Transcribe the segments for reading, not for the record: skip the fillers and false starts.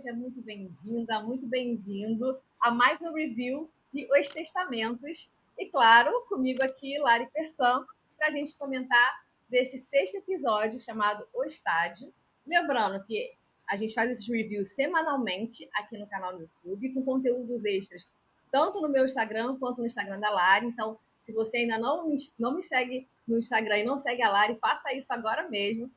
seja muito bem-vinda, muito bem-vindo a mais um review de Os Testamentos. E, claro, comigo aqui, Lari Persson, para a gente comentar desse sexto episódio chamado O Estádio. Lembrando que a gente faz esses reviews semanalmente aqui no canal do YouTube, com conteúdos extras, tanto no meu Instagram quanto no Instagram da Lari. Então, se você ainda não me segue no Instagram e não segue a Lari, faça isso agora mesmo.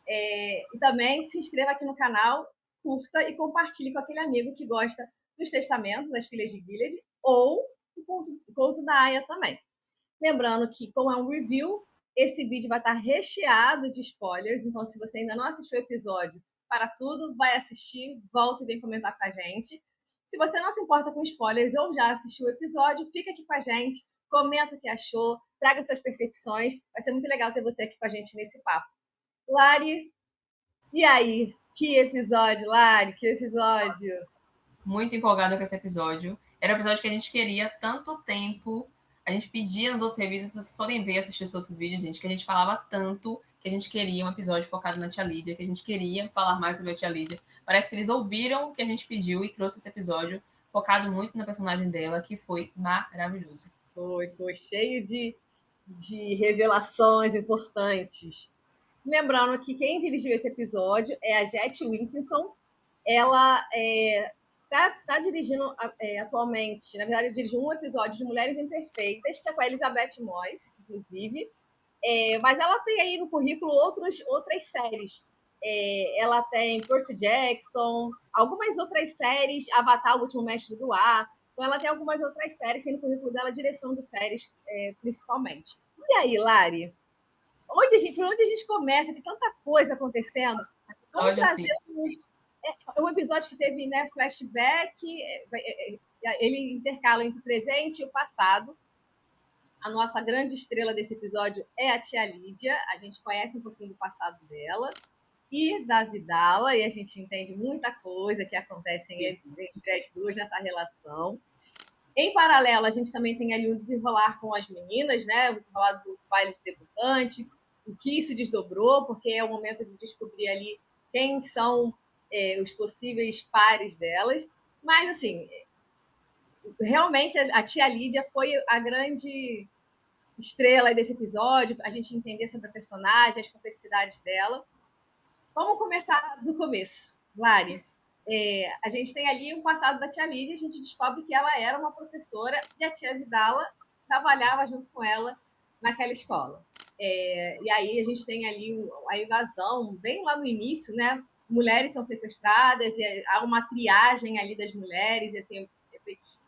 E também se inscreva aqui no canal, curta e compartilhe com aquele amigo que gosta dos testamentos das filhas de Gilead ou o conto da Aya também. Lembrando que, como é um review, esse vídeo vai estar recheado de spoilers, então se você ainda não assistiu o episódio, para tudo, vai assistir, volta e vem comentar com a gente. Se você não se importa com spoilers ou já assistiu o episódio, fica aqui com a gente, comenta o que achou, traga suas percepções, vai ser muito legal ter você aqui com a gente nesse papo. Lari, e aí? Que episódio, Lari? Que episódio? Muito empolgada com esse episódio. Era um episódio que a gente queria tanto tempo. A gente pedia nos outros reviews, vocês podem ver, assistir os outros vídeos, gente, que a gente falava tanto que a gente queria um episódio focado na Tia Lídia, que a gente queria falar mais sobre a Tia Lídia. Parece que eles ouviram o que a gente pediu e trouxe esse episódio focado muito na personagem dela, que foi maravilhoso. Foi cheio de revelações importantes. Lembrando que quem dirigiu esse episódio é a Jet Wilkinson. Ela tá dirigindo atualmente, na verdade, dirigiu um episódio de Mulheres Imperfeitas, que é com a Elizabeth Moss, inclusive. Mas ela tem aí no currículo outras séries. Ela tem Percy Jackson, algumas outras séries, Avatar, o Último Mestre do Ar. Então, ela tem algumas outras séries, tem no currículo dela direção de séries, principalmente. E aí, Lari? Por onde a gente começa? Tem tanta coisa acontecendo. Vamos Olha trazer assim. um episódio que teve, né, flashback, ele intercala entre o presente e o passado. A nossa grande estrela desse episódio é a tia Lídia. A gente conhece um pouquinho do passado dela e da Vidala, e a gente entende muita coisa que acontece entre as duas nessa relação. Em paralelo, a gente também tem ali um desenrolar com as meninas, né? O desenrolar do baile de debutante, o que se desdobrou, porque é o momento de descobrir ali quem são os possíveis pares delas. Mas, assim, realmente a tia Lídia foi a grande estrela desse episódio, a gente entender sobre a personagem, as complexidades dela. Vamos começar do começo. Lari, a gente tem ali o passado da tia Lídia, a gente descobre que ela era uma professora e a tia Vidala trabalhava junto com ela naquela escola. E aí a gente tem ali a invasão, bem lá no início, né? Mulheres são sequestradas, e há uma triagem ali das mulheres, e assim,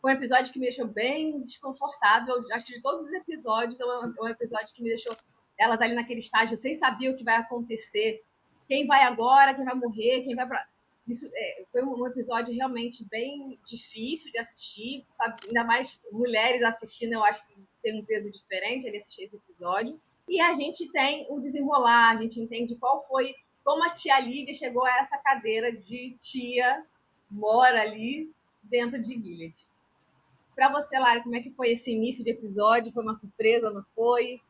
foi um episódio que me deixou bem desconfortável. Acho que de todos os episódios, é um episódio que me deixou elas ali naquele estágio sem saber o que vai acontecer, quem vai agora, quem vai morrer, quem vai para. Isso foi um episódio realmente bem difícil de assistir, sabe? Ainda mais mulheres assistindo, eu acho que tem um peso diferente ali assistir esse episódio. E a gente tem o desenrolar, a gente entende como a tia Lídia chegou a essa cadeira de tia mora ali dentro de Gilead. Para você, Lara, como é que foi esse início de episódio? Foi uma surpresa, não foi?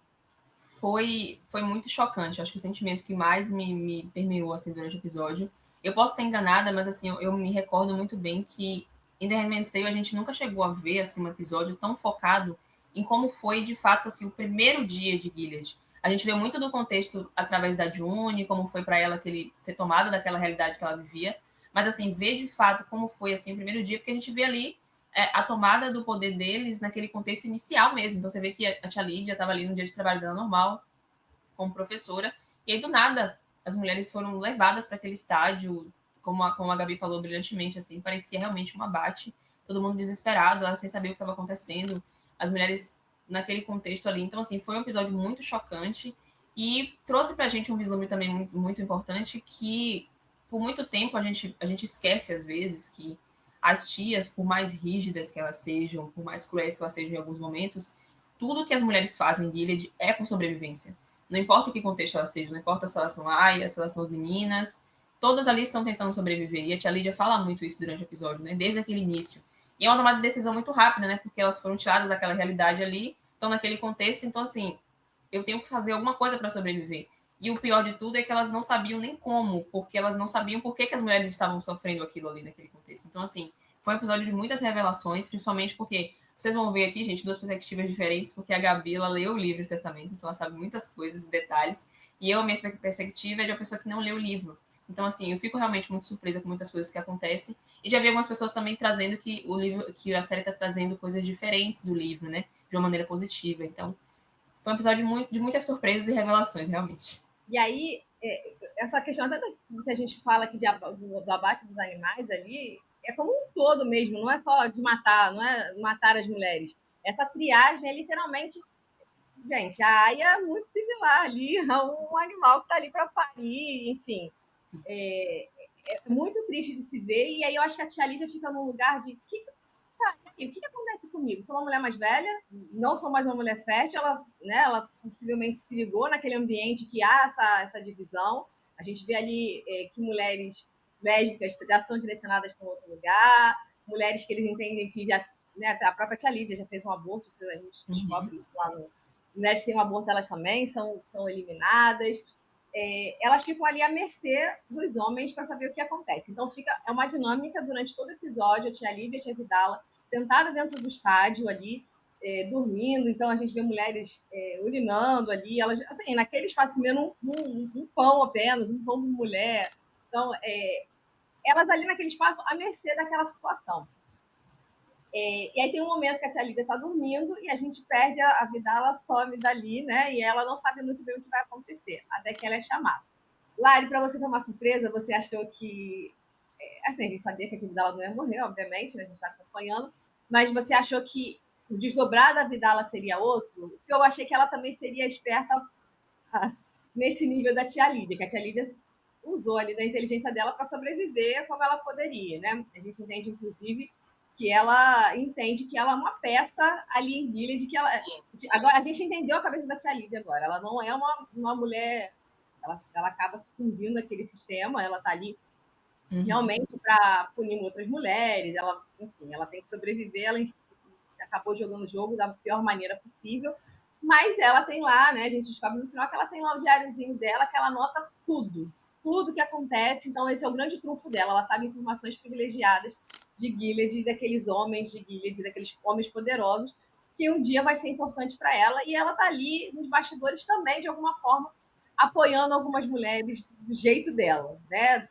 Foi muito chocante. Acho que o sentimento que mais me permeou assim, durante o episódio. Eu posso estar enganada, mas assim, eu me recordo muito bem que em The Handmaid's Tale a gente nunca chegou a ver assim, um episódio tão focado em como foi, de fato, assim, o primeiro dia de Gilead. A gente vê muito do contexto através da June, como foi para ela ser tomada daquela realidade que ela vivia. Mas, assim, ver de fato como foi assim, o primeiro dia, porque a gente vê ali a tomada do poder deles naquele contexto inicial mesmo. Então você vê que a tia Lídia estava ali no dia de trabalho dela normal, como professora, e aí do nada as mulheres foram levadas para aquele estádio, como a Gabi falou brilhantemente, assim, parecia realmente um abate, todo mundo desesperado, sem saber o que estava acontecendo, as mulheres naquele contexto ali. Então, assim, foi um episódio muito chocante e trouxe para a gente um vislumbre também muito, muito importante que, por muito tempo, a gente esquece, às vezes, que as tias, por mais rígidas que elas sejam, por mais cruéis que elas sejam em alguns momentos, tudo que as mulheres fazem em Gilead é por sobrevivência. Não importa que contexto elas sejam, não importa se elas são aias, se elas são as meninas, todas ali estão tentando sobreviver. E a tia Lídia fala muito isso durante o episódio, né? Desde aquele início. E é uma tomada de decisão muito rápida, né? Porque elas foram tiradas daquela realidade ali, estão naquele contexto, então assim, eu tenho que fazer alguma coisa para sobreviver. E o pior de tudo é que elas não sabiam nem como, porque elas não sabiam por que as mulheres estavam sofrendo aquilo ali naquele contexto. Então, assim, foi um episódio de muitas revelações, principalmente porque vocês vão ver aqui, gente, duas perspectivas diferentes, porque a Gabi, ela leu o livro Os Testamentos, então ela sabe muitas coisas, detalhes, e eu, a minha perspectiva é de uma pessoa que não leu o livro. Então, assim, eu fico realmente muito surpresa com muitas coisas que acontecem, e já vi algumas pessoas também trazendo que o livro, que a série está trazendo coisas diferentes do livro, né, de uma maneira positiva. Então, foi um episódio de muitas surpresas e revelações, realmente. E aí, essa questão até que a gente fala aqui do abate dos animais ali, é como um todo mesmo, não é só de matar, não é matar as mulheres. Essa triagem é literalmente, gente, a Aya é muito similar ali a um animal que está ali para parir, enfim. É muito triste de se ver, e aí eu acho que a tia Lídia fica num lugar de o que acontece comigo? Sou uma mulher mais velha, não sou mais uma mulher fértil, ela possivelmente se ligou naquele ambiente que há essa divisão. A gente vê ali que mulheres lésbicas já são direcionadas para outro lugar, mulheres que eles entendem que já. Né, a própria tia Lídia já fez um aborto, a gente descobre isso lá no. Mulheres que têm um aborto, elas também são eliminadas. Elas ficam ali à mercê dos homens para saber o que acontece. Então é uma dinâmica durante todo o episódio, a tia Lívia e a tia Vidala sentada dentro do estádio ali, dormindo, então a gente vê mulheres urinando ali, elas assim, naquele espaço comendo um pão apenas, um pão de mulher. Então, elas ali naquele espaço à mercê daquela situação. E aí tem um momento que a tia Lídia está dormindo e a gente perde a Vidala, some dali, né? E ela não sabe muito bem o que vai acontecer, até que ela é chamada. Lari, para você ter uma surpresa, você achou que. Assim, a gente sabia que a tia Vidala não ia morrer, obviamente, né? A gente está acompanhando, mas você achou que o desdobrar da Vidala seria outro? Porque eu achei que ela também seria esperta nesse nível da tia Lídia, que a tia Lídia usou ali da inteligência dela para sobreviver como ela poderia, né? A gente entende, inclusive, que ela entende que ela é uma peça ali em Gilead, que ela. Agora, a gente entendeu a cabeça da tia Lídia agora. Ela não é uma mulher. Ela acaba sucumbindo àquele sistema, ela está ali realmente para punir outras mulheres, ela, enfim, ela tem que sobreviver, ela acabou jogando o jogo da pior maneira possível, mas ela tem lá, né, a gente descobre no final que ela tem lá o diáriozinho dela, que ela anota tudo que acontece, então esse é o grande trunfo dela, ela sabe informações privilegiadas de Gilead, daqueles homens de Gilead, daqueles homens poderosos, que um dia vai ser importante para ela, e ela tá ali nos bastidores também, de alguma forma, apoiando algumas mulheres do jeito dela, né?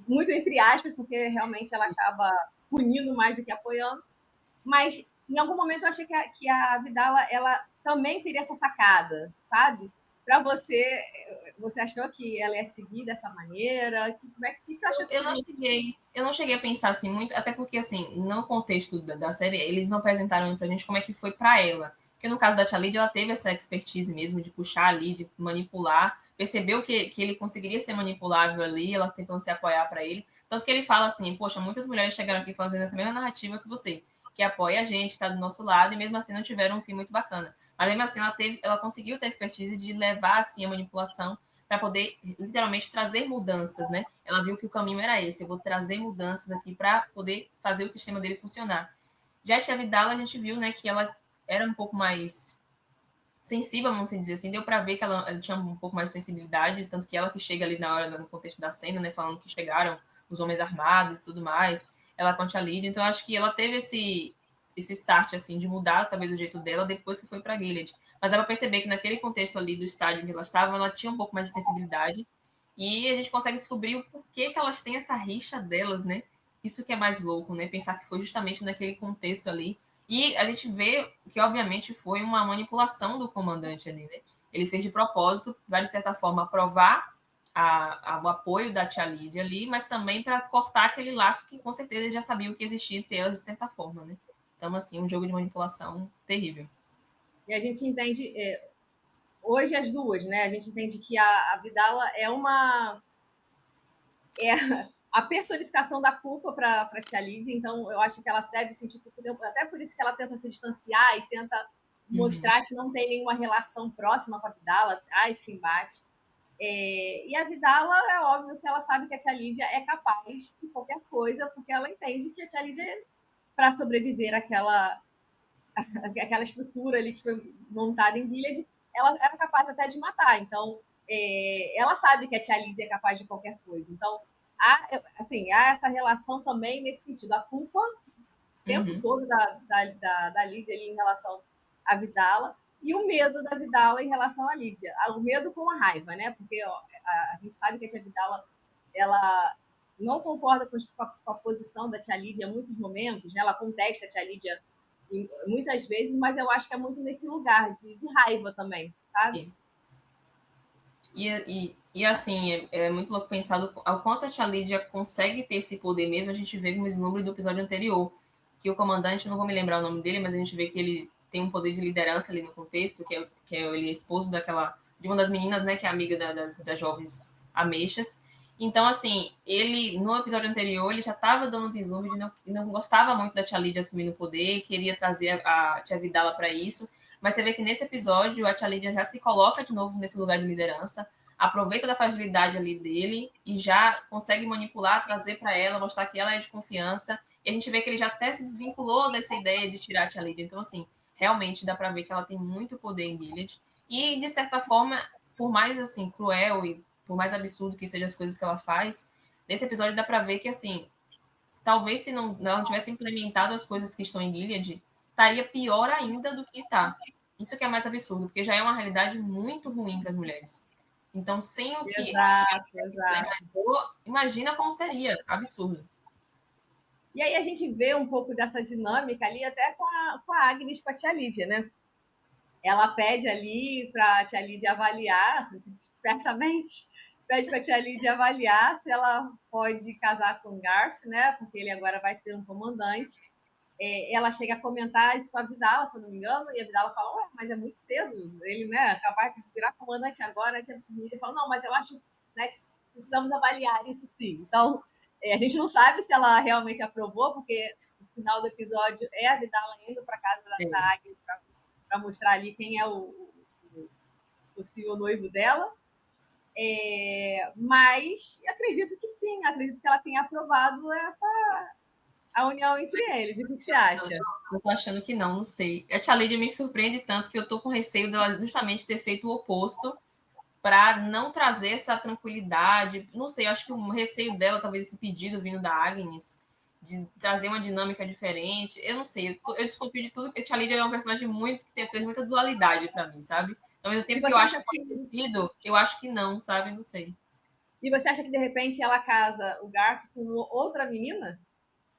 Muito entre aspas, porque realmente ela acaba punindo mais do que apoiando, mas em algum momento eu achei que a Vidala ela também teria essa sacada, sabe? Para você achou que ela ia seguir dessa maneira? Como é que você achou que seria? Eu não cheguei a pensar assim muito, até porque assim, no contexto da série, eles não apresentaram pra gente como é que foi para ela. Porque no caso da Tia Lídia, ela teve essa expertise mesmo de puxar ali, de manipular, percebeu que ele conseguiria ser manipulável ali, ela tentou se apoiar para ele. Tanto que ele fala assim, poxa, muitas mulheres chegaram aqui fazendo essa mesma narrativa que você, que apoia a gente, que tá do nosso lado, e mesmo assim não tiveram um fim muito bacana. Mas mesmo assim, ela conseguiu ter a expertise de levar assim a manipulação para poder literalmente trazer mudanças, né? Ela viu que o caminho era esse, eu vou trazer mudanças aqui para poder fazer o sistema dele funcionar. Já a Tia Vidala, a gente viu, né, que ela era um pouco mais sensível, vamos dizer assim, deu para ver que ela tinha um pouco mais de sensibilidade, tanto que ela que chega ali na hora, no contexto da cena, né, falando que chegaram os homens armados e tudo mais, ela com a Tia Lídia, então eu acho que ela teve esse start, assim, de mudar talvez o jeito dela depois que foi para Gilead. Mas ela perceber que naquele contexto ali do estádio em que elas estavam, ela tinha um pouco mais de sensibilidade, e a gente consegue descobrir o porquê que elas têm essa rixa delas, né? Isso que é mais louco, né? Pensar que foi justamente naquele contexto ali. E a gente vê que, obviamente, foi uma manipulação do comandante ali, né? Ele fez de propósito, para, de certa forma, provar o apoio da Tia Lídia ali, mas também para cortar aquele laço que, com certeza, eles já sabiam que existia entre elas, de certa forma, né? Então, assim, um jogo de manipulação terrível. E a gente entende, hoje as duas, né? A gente entende que a Vidala é a personificação da culpa para a Tia Lídia, então eu acho que ela deve sentir culpa, até por isso que ela tenta se distanciar e tenta mostrar que não tem nenhuma relação próxima com a Vidala, há esse embate. E a Vidala, é óbvio que ela sabe que a Tia Lídia é capaz de qualquer coisa, porque ela entende que a Tia Lídia, para sobreviver àquela estrutura ali que foi montada em Gilead, ela era capaz até de matar. Então, ela sabe que a tia Lídia é capaz de qualquer coisa. Então, há essa relação também nesse sentido. A culpa o tempo todo da Lídia ali em relação à Vidala e o medo da Vidala em relação à Lídia. O medo com a raiva, né? Porque a gente sabe que a tia Vidala ela não concorda com a posição da tia Lídia em muitos momentos, né? Ela contesta a tia Lídia muitas vezes, mas eu acho que é muito nesse lugar de raiva também, sabe? Sim. E assim, é muito louco pensar ao quanto a tia Lídia consegue ter esse poder mesmo. A gente vê no vislumbre do episódio anterior, que o comandante, não vou me lembrar o nome dele, mas a gente vê que ele tem um poder de liderança ali no contexto, que é ele esposo de uma das meninas, né, que é amiga das jovens ameixas. Então, assim, ele, no episódio anterior, ele já estava dando um vislumbre de não gostava muito da tia Lídia assumindo o poder, queria trazer a tia Vidala para isso. Mas você vê que nesse episódio a tia Lídia já se coloca de novo nesse lugar de liderança, aproveita da fragilidade ali dele e já consegue manipular, trazer para ela, mostrar que ela é de confiança. E a gente vê que ele já até se desvinculou dessa ideia de tirar a tia Lídia. Então, assim, realmente dá para ver que ela tem muito poder em Gilead. E, de certa forma, por mais assim cruel e por mais absurdo que sejam as coisas que ela faz, nesse episódio dá para ver que, assim, talvez se ela não tivesse implementado as coisas que estão em Gilead, estaria pior ainda do que está. Isso que é mais absurdo, porque já é uma realidade muito ruim para as mulheres. Então, sem o que implementou, imagina como seria. Absurdo. E aí a gente vê um pouco dessa dinâmica ali até com a Agnes, com a tia Lídia, né? Ela pede ali para a tia Lídia avaliar, espertamente, pede para a tia Lídia avaliar se ela pode casar com o Garth, né? Porque ele agora vai ser um comandante. Ela chega a comentar isso com a Vidala, se eu não me engano, e a Vidala fala, ué, mas é muito cedo, ele, né, capaz de virar comandante agora. A tia Lídia fala, não, mas eu acho, né, que precisamos avaliar isso sim. Então, a gente não sabe se ela realmente aprovou, porque no final do episódio é a Vidala indo para casa da Agnes para mostrar ali quem é o possível noivo dela. Mas acredito que sim, acredito que ela tenha aprovado a união entre eles. E o que você acha? Eu tô achando que não sei. A tia Lídia me surpreende tanto que eu tô com receio dela justamente ter feito o oposto para não trazer essa tranquilidade. Não sei, eu acho que o receio dela, talvez esse pedido vindo da Agnes, de trazer uma dinâmica diferente. Eu não sei, eu desconfio de tudo, porque a tia Lídia é um personagem muito que tem muita dualidade para mim, sabe? Ao mesmo tempo que eu acho que pode ter sido, eu acho que não, sabe? Não sei. E você acha que de repente ela casa o Garth com outra menina?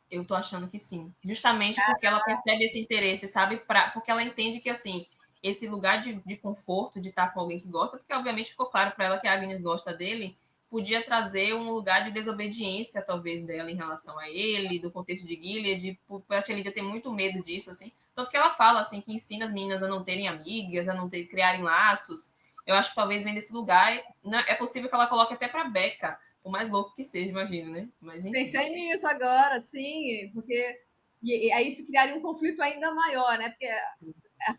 Eu tô achando que sim. Justamente porque ela percebe esse interesse, sabe? Porque ela entende que, assim, esse lugar de conforto, de estar com alguém que gosta, porque obviamente ficou claro para ela que a Agnes gosta dele, podia trazer um lugar de desobediência, talvez, dela em relação a ele, do contexto de Gilead, a tia Lídia tem muito medo disso, assim. Tanto que ela fala, assim, que ensina as meninas a não terem amigas, a não criarem laços. Eu acho que talvez vem desse lugar. É possível que ela coloque até para Becca, por mais louco que seja, imagino, né? Mas, enfim. Pensei nisso agora, sim, porque e aí se criaria um conflito ainda maior, né? Porque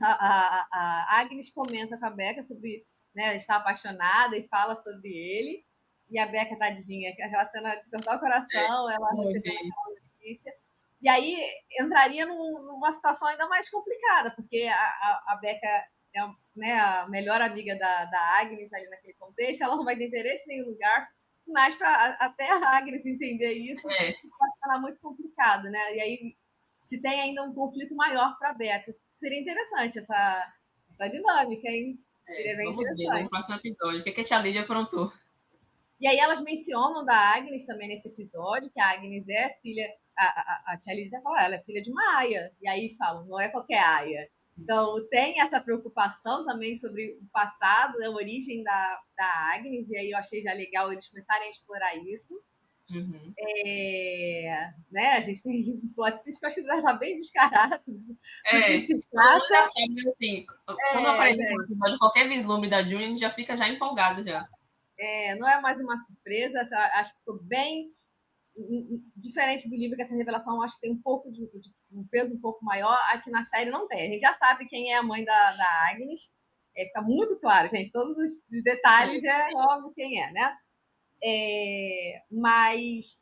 a Agnes comenta com a Becca sobre, né, estar apaixonada e fala sobre ele, e a Becca, tadinha, aquela cena de cortar o coração, ela recebendo aquela notícia. E aí entraria numa situação ainda mais complicada, porque a Becca é, né, a melhor amiga da Agnes ali naquele contexto, ela não vai ter interesse em nenhum lugar, mas para até a Agnes entender isso, vai ficar muito complicado, né? E aí se tem ainda um conflito maior para a Becca. Seria interessante essa dinâmica, hein? Seria bem Vamos ver no próximo episódio o que a tia Lídia aprontou. E aí elas mencionam da Agnes também nesse episódio, que a Agnes é filha. A tia Lídia fala, ela é filha de uma aia. E aí falam, não é qualquer aia. Então tem essa preocupação também sobre o passado, a origem da Agnes, e aí eu achei já legal eles começarem a explorar isso. Uhum. Né? A gente tem um plot twist que eu acho que está bem descarado. Se trata... já sabe, assim, quando aparecer no episódio qualquer vislumbre da June, a gente já fica já empolgado já. Não é mais uma surpresa, acho que ficou bem diferente do livro, que essa revelação acho que tem um pouco de um peso um pouco maior. Aqui na série não tem. A gente já sabe quem é a mãe da Agnes. Fica muito claro, gente. Todos os detalhes é óbvio quem é, né? Mas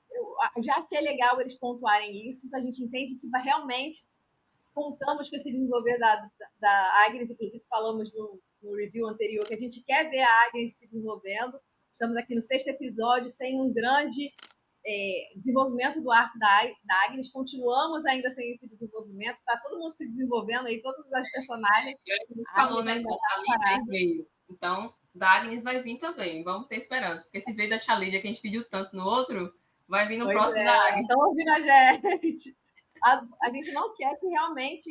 eu já achei legal eles pontuarem isso, então a gente entende que realmente contamos com esse desenvolver da Agnes, inclusive falamos no no review anterior, que a gente quer ver a Agnes se desenvolvendo. Estamos aqui no 6º episódio, sem um grande desenvolvimento do arco da Agnes. Continuamos ainda sem esse desenvolvimento. Está todo mundo se desenvolvendo aí, todas as personagens. A gente falou, né? A Lídia veio. Então, da Agnes vai vir também. Vamos ter esperança. Porque se veio da Tia Lídia, que a gente pediu tanto no outro, vai vir no próximo da Agnes. Estão ouvindo a gente. A gente não quer que realmente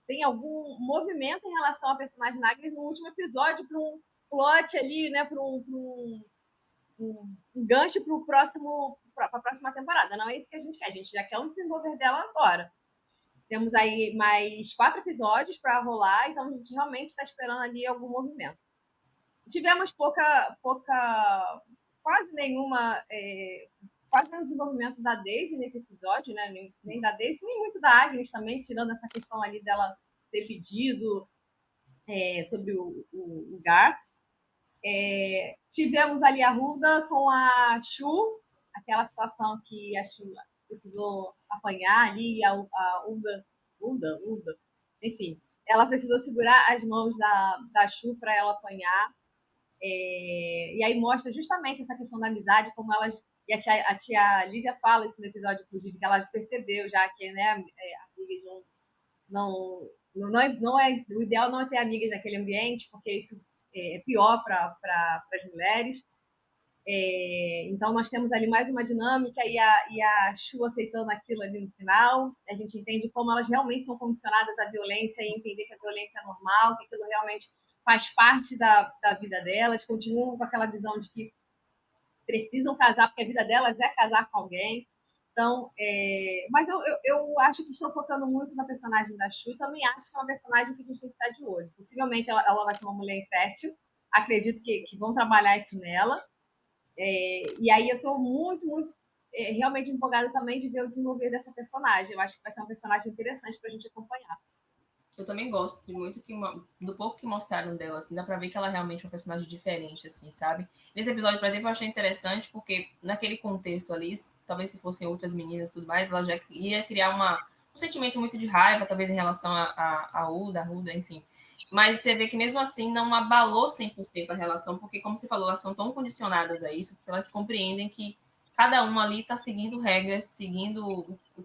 tenha algum movimento em relação à personagem da Agnes no último episódio, para um plot ali, né? Para um gancho para a próxima temporada. Não é isso que a gente quer. A gente já quer um desenvolver dela agora. Temos aí mais 4 episódios para rolar, então a gente realmente está esperando ali algum movimento. Tivemos quase nenhum desenvolvimento da Daisy nesse episódio, né? Nem da Daisy, nem muito da Agnes também, tirando essa questão ali dela ter pedido sobre o Garth. Tivemos ali a Ruda com a Shu, aquela situação que a Shu precisou apanhar ali, a Ulda, enfim, ela precisou segurar as mãos da Shu para ela apanhar. E aí mostra justamente essa questão da amizade, como elas. E a tia Lídia fala isso no episódio, inclusive, que ela percebeu já que, né, amigas não é. O ideal não é ter amigas naquele ambiente, porque isso é pior para as mulheres. Então, nós temos ali mais uma dinâmica e a Shu aceitando aquilo ali no final. A gente entende como elas realmente são condicionadas à violência e entender que a violência é normal, que aquilo realmente faz parte da vida delas. Continuam com aquela visão de que precisam casar, porque a vida delas é casar com alguém. Então, mas eu acho que estão focando muito na personagem da Shu. Também acho que é uma personagem que a gente tem que estar de olho. Possivelmente ela vai ser uma mulher infértil. Acredito que vão trabalhar isso nela. E aí eu estou muito realmente empolgada também de ver o desenvolver dessa personagem. Eu acho que vai ser uma personagem interessante para a gente acompanhar. Eu também gosto de muito do pouco que mostraram dela, assim, dá pra ver que ela é realmente uma personagem diferente, assim, sabe? Nesse episódio, por exemplo, eu achei interessante porque naquele contexto ali, talvez se fossem outras meninas e tudo mais, ela já ia criar um sentimento muito de raiva, talvez em relação a Ruda, enfim. Mas você vê que mesmo assim não abalou 100% a relação, porque como você falou, elas são tão condicionadas a isso, porque elas compreendem que cada uma ali tá seguindo regras, seguindo o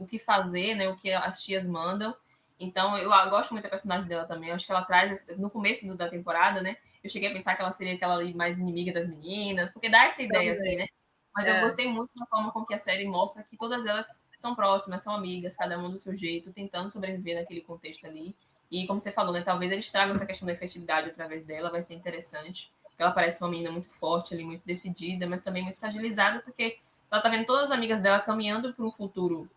que fazer, né, o que as tias mandam. Então, eu gosto muito da personagem dela também. Eu acho que ela traz, no começo da temporada, né? Eu cheguei a pensar que ela seria aquela ali mais inimiga das meninas, porque dá essa ideia, assim, né? Mas eu gostei muito da forma com que a série mostra que todas elas são próximas, são amigas, cada uma do seu jeito, tentando sobreviver naquele contexto ali. E como você falou, né? Talvez eles tragam essa questão da efetividade através dela, vai ser interessante. Ela parece uma menina muito forte ali, muito decidida, mas também muito fragilizada, porque ela tá vendo todas as amigas dela caminhando para um futuro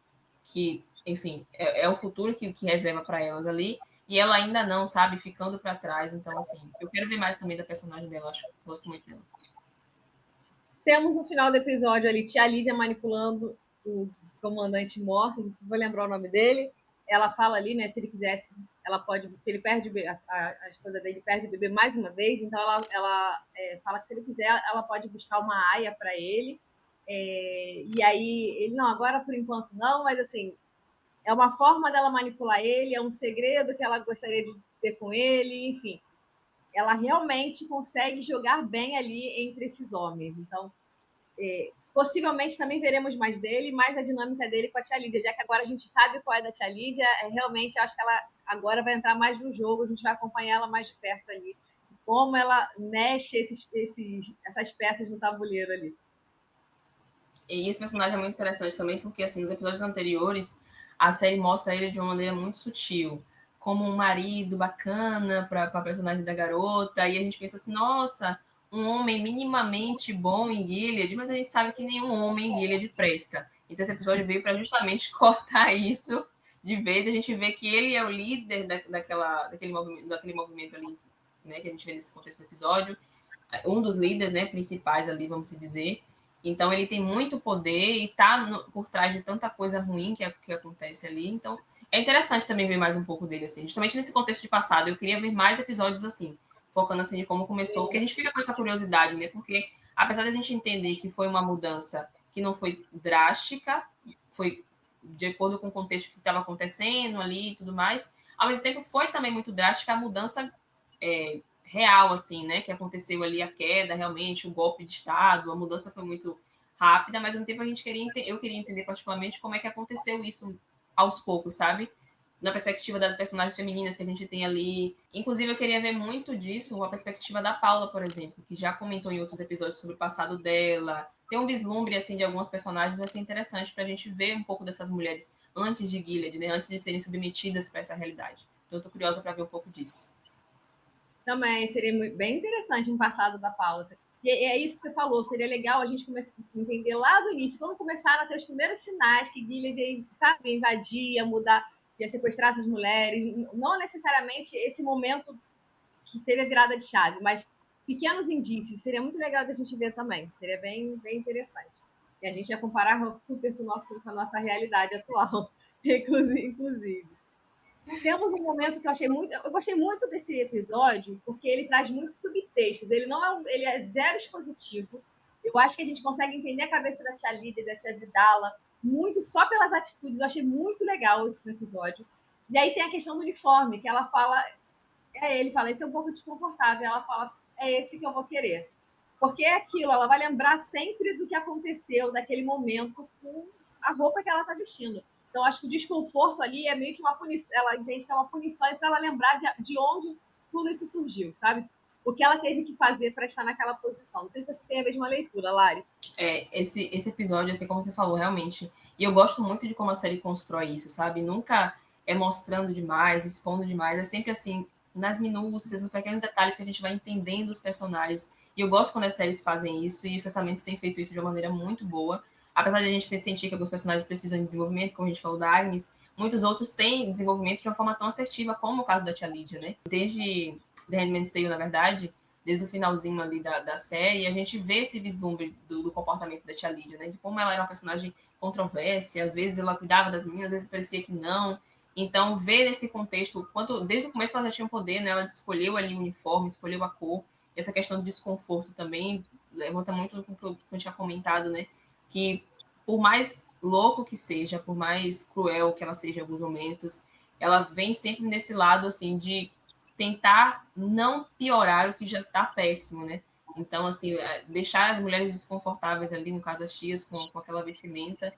que, enfim, é o futuro que reserva para elas ali, e ela ainda não, sabe, ficando para trás. Então, assim, eu quero ver mais também da personagem dela, gosto muito dela. Temos no final do episódio ali tia Lídia manipulando o comandante Morgan, vou lembrar o nome dele. Ela fala ali, né, se ele quisesse, ela pode, ele perde a esposa dele perde o bebê mais uma vez, então ela fala que se ele quiser, ela pode buscar uma aia para ele. E aí ele não, agora por enquanto não, mas assim, é uma forma dela manipular ele, é um segredo que ela gostaria de ter com ele, enfim. Ela realmente consegue jogar bem ali entre esses homens. Então, possivelmente também veremos mais dele, mais da dinâmica dele com a tia Lídia, já que agora a gente sabe qual é da tia Lídia, realmente acho que ela agora vai entrar mais no jogo, a gente vai acompanhar ela mais de perto ali, como ela mexe essas peças no tabuleiro ali. E esse personagem é muito interessante também, porque assim, nos episódios anteriores, a série mostra ele de uma maneira muito sutil, como um marido bacana para a personagem da garota, e a gente pensa assim, nossa, um homem minimamente bom em Gilead, mas a gente sabe que nenhum homem em Gilead presta. Então esse episódio veio para justamente cortar isso de vez, a gente vê que ele é o líder daquele movimento ali, né, que a gente vê nesse contexto do episódio, um dos líderes, né, principais ali, vamos dizer. Então ele tem muito poder e tá por trás de tanta coisa ruim que acontece ali. Então é interessante também ver mais um pouco dele, assim. Justamente nesse contexto de passado, eu queria ver mais episódios assim, focando assim de como começou, porque a gente fica com essa curiosidade, né? Porque apesar de a gente entender que foi uma mudança que não foi drástica, foi de acordo com o contexto que estava acontecendo ali e tudo mais, ao mesmo tempo foi também muito drástica a mudança real, assim, né? Que aconteceu ali a queda, realmente, o golpe de Estado, a mudança foi muito rápida, mas ao mesmo tempo eu queria entender particularmente como é que aconteceu isso aos poucos, sabe? Na perspectiva das personagens femininas que a gente tem ali. Inclusive, eu queria ver muito disso, a perspectiva da Paula, por exemplo, que já comentou em outros episódios sobre o passado dela. Ter um vislumbre, assim, de algumas personagens vai ser interessante para a gente ver um pouco dessas mulheres antes de Gilead, né? Antes de serem submetidas para essa realidade. Então, eu tô curiosa para ver um pouco disso. Também seria bem interessante um passado da pausa. E é isso que você falou, seria legal a gente começar a entender lá do início, como começaram a ter os primeiros sinais que Gilead, sabe, invadia, mudar, ia sequestrar essas mulheres. Não necessariamente esse momento que teve a virada de chave, mas pequenos indícios. Seria muito legal da gente ver também. Seria bem interessante. E a gente ia comparar super com a nossa realidade atual, inclusive. Temos um momento que eu gostei muito desse episódio, porque ele traz muitos subtextos. Ele não é, ele é zero expositivo. Eu acho que a gente consegue entender a cabeça da tia Lídia, da tia Vidala, muito só pelas atitudes. Eu achei muito legal esse episódio. E aí tem a questão do uniforme, que ela fala, ele fala, esse é um pouco desconfortável. Ela fala, é esse que eu vou querer. Porque é aquilo, ela vai lembrar sempre do que aconteceu, daquele momento, com a roupa que ela está vestindo. Então, acho que o desconforto ali é meio que uma punição. Ela entende que é uma punição para ela lembrar de onde tudo isso surgiu, sabe? O que ela teve que fazer para estar naquela posição. Não sei se você tem a mesma leitura, Lari. Esse episódio, assim como você falou, realmente. E eu gosto muito de como a série constrói isso, sabe? Nunca é mostrando demais, expondo demais. É sempre assim, nas minúcias, nos pequenos detalhes que a gente vai entendendo os personagens. E eu gosto quando as séries fazem isso, e os Testamentos têm feito isso de uma maneira muito boa. Apesar de a gente sentir que alguns personagens precisam de desenvolvimento, como a gente falou da Agnes, muitos outros têm desenvolvimento de uma forma tão assertiva, como o caso da tia Lídia, né? Desde The Handmaid's Tale, na verdade, desde o finalzinho ali da série, a gente vê esse vislumbre do comportamento da tia Lídia, né? De como ela era uma personagem controversa, às vezes ela cuidava das meninas, às vezes parecia que não. Então, ver nesse contexto, desde o começo ela já tinha um poder, né? Ela escolheu ali o uniforme, escolheu a cor. Essa questão do desconforto também levanta muito com o que eu tinha comentado, né? Que por mais louco que seja, por mais cruel que ela seja em alguns momentos, ela vem sempre nesse lado, assim, de tentar não piorar o que já está péssimo, né? Então, assim, deixar as mulheres desconfortáveis ali, no caso as tias, com aquela vestimenta,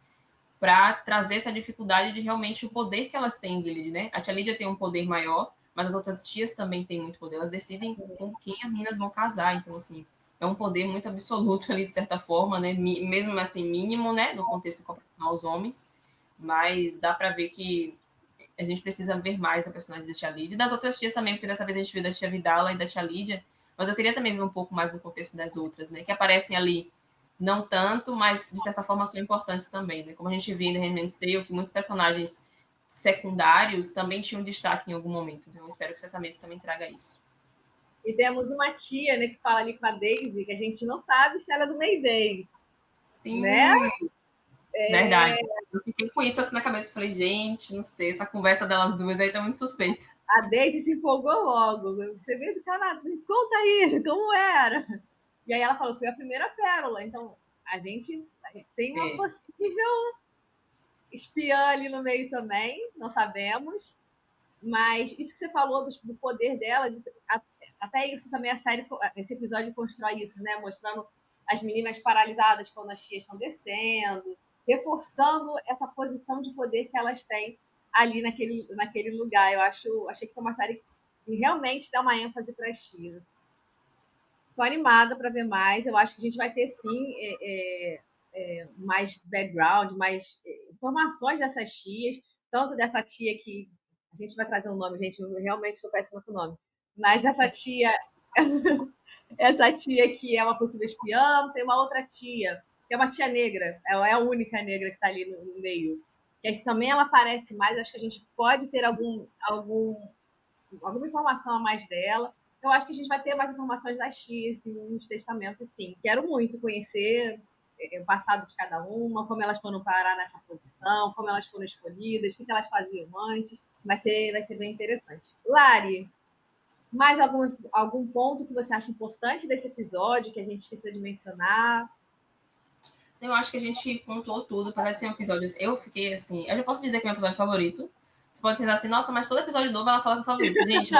para trazer essa dificuldade de realmente o poder que elas têm, Gilead, né? A tia Lídia tem um poder maior, mas as outras tias também têm muito poder. Elas decidem com quem as meninas vão casar. Então, assim, é um poder muito absoluto ali, de certa forma, né? Mesmo assim, mínimo, né? No contexto comparação aos homens. Mas dá para ver que a gente precisa ver mais a personagem da tia Lídia. E das outras tias também, porque dessa vez a gente viu da tia Vidala e da tia Lídia. Mas eu queria também ver um pouco mais no contexto das outras, né? Que aparecem ali não tanto, mas de certa forma são importantes também, né? Como a gente viu em The Handmaid's Tale, que muitos personagens secundários também tinham destaque em algum momento. Então eu espero que o Testamentos também traga isso. E temos uma tia, né, que fala ali com a Daisy, que a gente não sabe se ela é do Mayday. Sim, né? Verdade. Eu fiquei com isso assim na cabeça. Falei, gente, não sei, essa conversa delas duas aí tá muito suspeita. A Daisy se empolgou logo. Você veio do Canadá, conta aí, como era? E aí ela falou, foi a primeira pérola. Então, a gente tem uma possível espiã ali no meio também, não sabemos. Mas isso que você falou do poder dela, até isso também a série, esse episódio constrói isso, né? Mostrando as meninas paralisadas quando as tias estão descendo, reforçando essa posição de poder que elas têm ali naquele lugar. Achei que foi uma série que realmente dá uma ênfase para as tias. Estou animada para ver mais. Eu acho que a gente vai ter sim mais background, mais informações dessas tias, tanto dessa tia que a gente vai trazer um nome, gente, eu realmente estou péssima com o nome, mas essa tia que é uma possível espiã, tem uma outra tia, que é uma tia negra, ela é a única negra que está ali no meio, que também ela aparece mais, eu acho que a gente pode ter alguma informação a mais dela. Eu acho que a gente vai ter mais informações das tias nos testamentos, sim. Quero muito conhecer o passado de cada uma, como elas foram parar nessa posição, como elas foram escolhidas, o que elas faziam antes. Vai ser bem interessante. Lari, mais algum ponto que você acha importante desse episódio, que a gente esqueceu de mencionar? Eu acho que a gente pontuou tudo. Parece ser um episódio. Eu fiquei assim. Eu já posso dizer que é meu episódio favorito. Você pode pensar assim, nossa, mas todo episódio novo ela fala que é o favorito. Gente,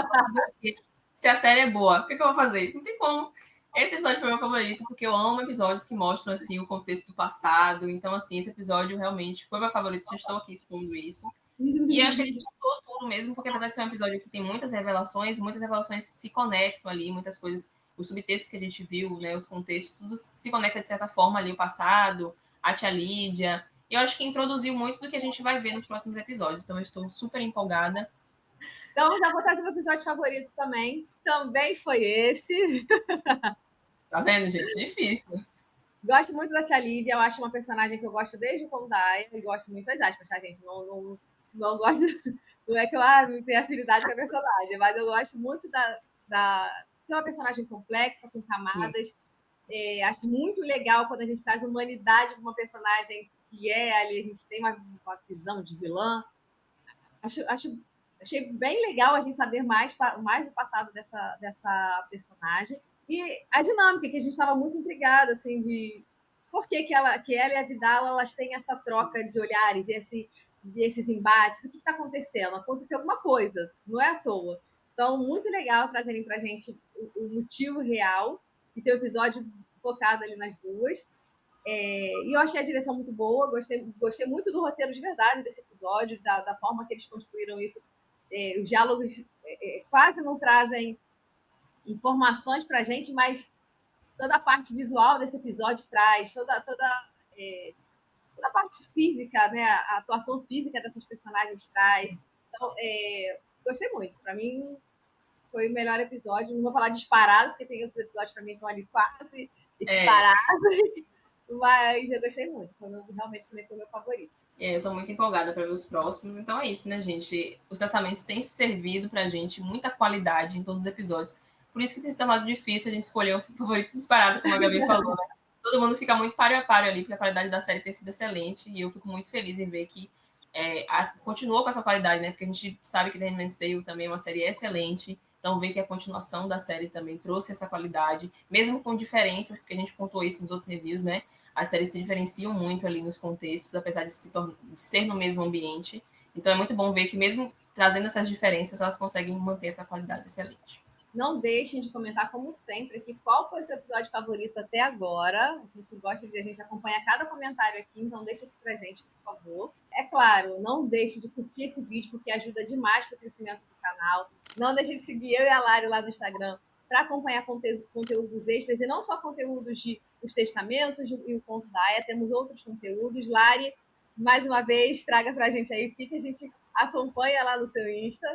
Se a série é boa, o que eu vou fazer? Não tem como. Esse episódio foi meu favorito, porque eu amo episódios que mostram, assim, o contexto do passado. Então, assim, esse episódio realmente foi meu favorito. Já estou aqui expondo isso. E eu acho que ele juntou tudo mesmo, porque apesar de ser um episódio que tem muitas revelações se conectam ali, muitas coisas, os subtextos que a gente viu, né, os contextos, tudo se conecta de certa forma ali, o passado, a tia Lídia. E eu acho que introduziu muito do que a gente vai ver nos próximos episódios. Então, eu estou super empolgada. Então, já vou trazer meu episódio favorito também. Também foi esse. Tá vendo, gente? Difícil. Gosto muito da Tia Lídia, eu acho uma personagem que eu gosto desde o Condaia, e gosto muito das aspas, tá, gente? Não gosto, não é que eu não tenho afinidade com a personagem, mas eu gosto muito de ser uma personagem complexa, com camadas. Acho muito legal quando a gente traz humanidade para uma personagem que ali, a gente tem uma visão de vilã. Achei bem legal a gente saber mais do passado dessa personagem. E a dinâmica, que a gente estava muito intrigada, assim, de por que ela e a Vidal elas têm essa troca de olhares e esses embates. O que está acontecendo? Aconteceu alguma coisa, não é à toa. Então, muito legal trazerem para a gente o motivo real e ter o episódio focado ali nas duas. E eu achei a direção muito boa, gostei muito do roteiro de verdade desse episódio, da forma que eles construíram isso. Os diálogos quase não trazem informações para a gente, mas toda a parte visual desse episódio traz, toda a parte física, né? A atuação física dessas personagens traz. Então, gostei muito. Para mim, foi o melhor episódio. Não vou falar disparado, porque tem outros episódios para mim que estão ali quase disparados. Mas eu gostei muito. Realmente também foi o meu favorito. Eu tô muito empolgada para ver os próximos. Então é isso, né, gente? Os testamentos têm servido pra gente muita qualidade em todos os episódios. Por isso que tem se tornado difícil a gente escolher um favorito disparado, como a Gabi falou, né? Todo mundo fica muito páreo a páreo ali, porque a qualidade da série tem sido excelente. E eu fico muito feliz em ver que continuou com essa qualidade, né? Porque a gente sabe que The Handmaid's Tale também é uma série excelente. Então, ver que a continuação da série também trouxe essa qualidade, mesmo com diferenças, porque a gente pontuou isso nos outros reviews, né? As séries se diferenciam muito ali nos contextos, apesar de ser no mesmo ambiente. Então é muito bom ver que mesmo trazendo essas diferenças, elas conseguem manter essa qualidade excelente. Não deixem de comentar, como sempre, aqui qual foi o seu episódio favorito até agora. A gente gosta de a gente acompanhar cada comentário aqui, então deixa aqui pra gente, por favor. É claro, não deixe de curtir esse vídeo, porque ajuda demais para o crescimento do canal. Não deixe de seguir eu e a Lari lá no Instagram para acompanhar conteúdos extras, e não só conteúdos de os testamentos e o conto da Aya, temos outros conteúdos. Lari, mais uma vez, traga pra gente aí o que a gente acompanha lá no seu Insta.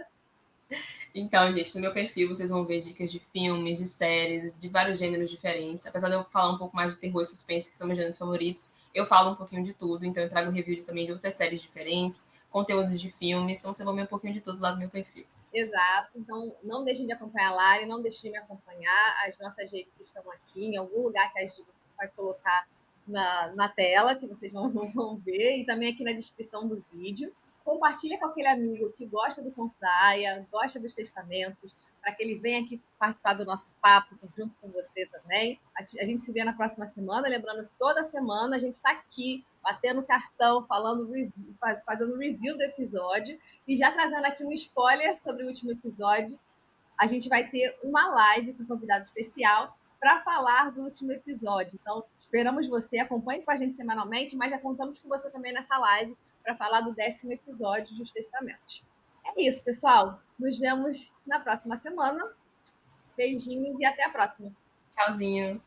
Então, gente, no meu perfil vocês vão ver dicas de filmes, de séries, de vários gêneros diferentes. Apesar de eu falar um pouco mais de terror e suspense, que são meus gêneros favoritos, eu falo um pouquinho de tudo. Então, eu trago review também de outras séries diferentes, conteúdos de filmes. Então, vocês vão ver um pouquinho de tudo lá no meu perfil. Exato. Então, não deixem de acompanhar a Lari, não deixem de me acompanhar. As nossas redes estão aqui, em algum lugar que a gente vai colocar na tela, que vocês vão ver, e também aqui na descrição do vídeo. Compartilha com aquele amigo que gosta do Conto da Aya, gosta dos testamentos, para que ele venha aqui participar do nosso papo junto com você também. A gente se vê na próxima semana, lembrando que toda semana a gente está aqui batendo cartão, fazendo review do episódio e já trazendo aqui um spoiler sobre o último episódio. A gente vai ter uma live com um convidado especial para falar do último episódio. Então, esperamos você, acompanhe com a gente semanalmente, mas já contamos com você também nessa live para falar do 10º episódio dos Testamentos. É isso, pessoal. Nos vemos na próxima semana. Beijinhos e até a próxima. Tchauzinho.